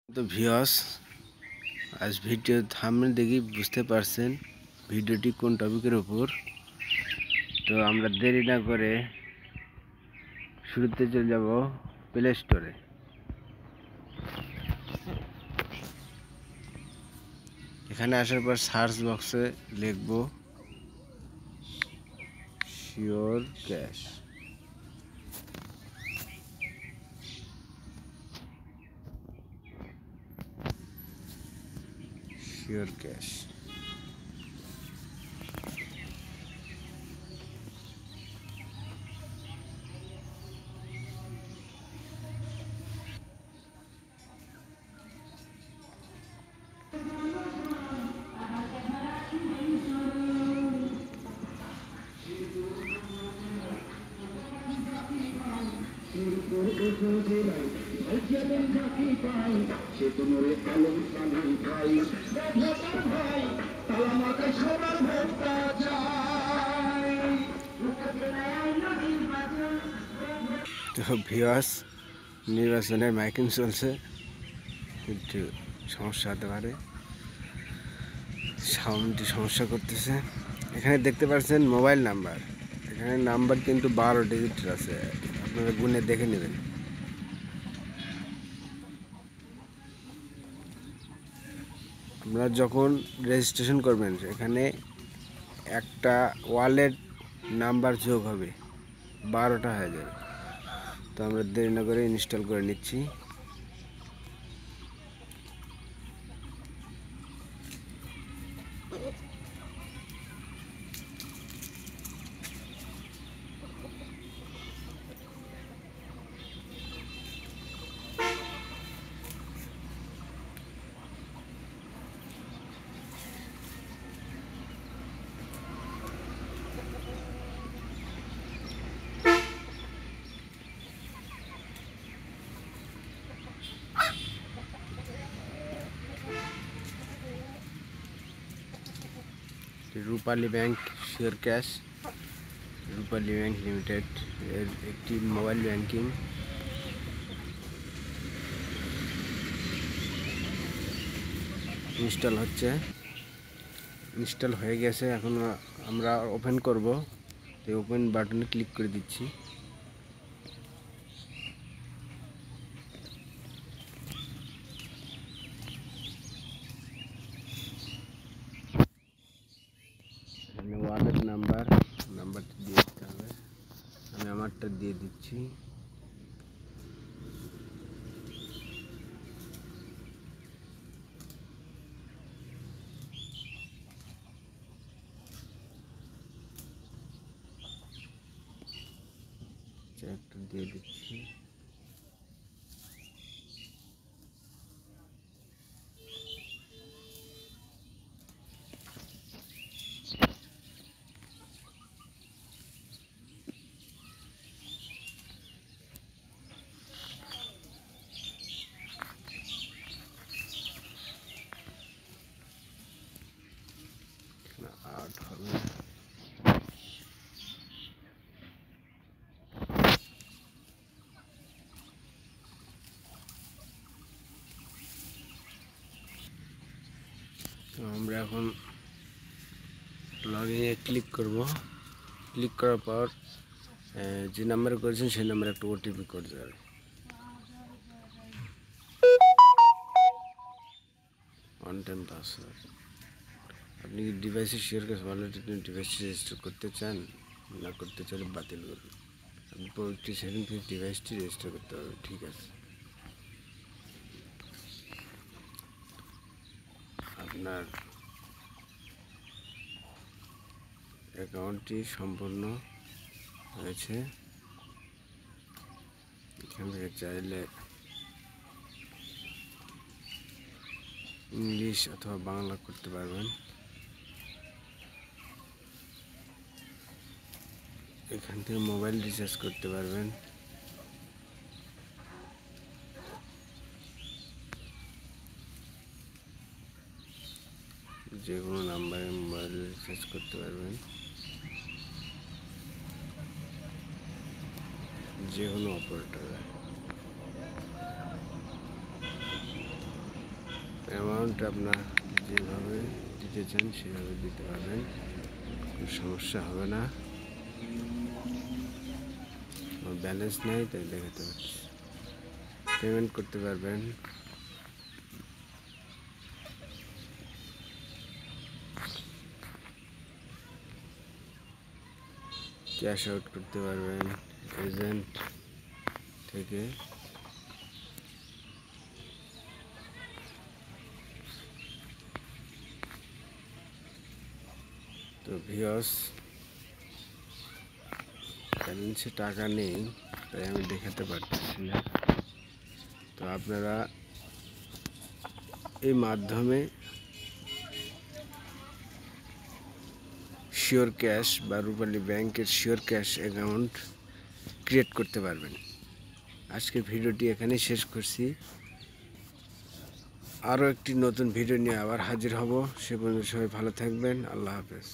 তো ভিউয়ার্স, আজ video thumbnail দেখি বুঝতে পারছেন ভিডিওটি কোন টপিকের উপর। তো আমরা দেরি না করে শুরুতে চলে যাব প্লে স্টোরে। এখানে আসার পর সার্চ বক্সে লিখব শিওর ক্যাশ। শিওর ক্যাশ তো ভিউয়ার্স, নির্বাচনের মাইকিং চলছে, একটু সমস্যা হতে পারে, সাউন্ডটি সমস্যা করতেছে। এখানে দেখতে পাচ্ছেন মোবাইল নাম্বার, এখানে নাম্বার কিন্তু 12 ডিজিটের আছে, আপনারা গুনে দেখে নেবেন। আপনারা যখন রেজিস্ট্রেশন করবেন এখানে একটা ওয়ালেট নাম্বার যোগ হবে, 12টা হয়ে যাবে। তো আমরা দেরি না করে ইনস্টল করে নিচ্ছি। রূপালী ব্যাংক শিওর ক্যাশ, রূপালী ব্যাংক লিমিটেড এর একটি মোবাইল ব্যাংকিং। ইনস্টল হচ্ছে, ইনস্টল হয়ে গেছে। এখন আমরা ওপেন করব, তো ওপেন বাটনে ক্লিক করে দিচ্ছি। ওয়ালেট নাম্বারটি দিয়ে দিতে হবে, আমি আমারটা দিয়ে দিচ্ছি। একটা দিয়ে দিচ্ছি। তো আমরা এখন লগ ইনে ক্লিক করব। ক্লিক করার পর যে নাম্বারে করেছেন সেই নাম্বারে একটা ওটিপি কোড যাবে। One time password. আপনি কি ডিভাইসে শেয়ার ক্যাশ ওয়ালেটে ডিভাইস রেজিস্টার করতে চান? না করতে চাইলে বাতিল করুন। আপনি পরবর্তী সেটিং থেকে ডিভাইসটি রেজিস্টার করতে হবে। ঠিক আছে, আপনার অ্যাকাউন্টটি সম্পূর্ণ হয়েছে। এখান থেকে চাইলে ইংলিশ অথবা বাংলা করতে পারবেন। এখান থেকে মোবাইল রিচার্জ করতে পারবেন। যে কোনো নাম্বারে মোবাইল রিচার্জ করতে পারবেন, যে কোনো অপারেটরে। অ্যামাউন্ট আপনার যেভাবে দিতে চান সেভাবে দিতে পারবেন, কোনো সমস্যা হবে না। আমার ব্যালেন্স নেই তাই দেখাতে পারছি। পেমেন্ট করতে পারবেন, ক্যাশ আউট করতে পারবেন এজেন্ট থেকে। তো ভিউয়ার্স, ব্যালেন্সে টাকা নেই তাই আমি দেখাতে পারতেছি না। তো আপনারা এই মাধ্যমে শিওর ক্যাশ বা রূপালী ব্যাংকের শিওর ক্যাশ অ্যাকাউন্ট ক্রিয়েট করতে পারবেন। আজকের ভিডিওটি এখানেই শেষ করছি। আরও একটি নতুন ভিডিও নিয়ে আবার হাজির হব। সে পর্যন্ত সবাই ভালো থাকবেন। আল্লাহ হাফেজ।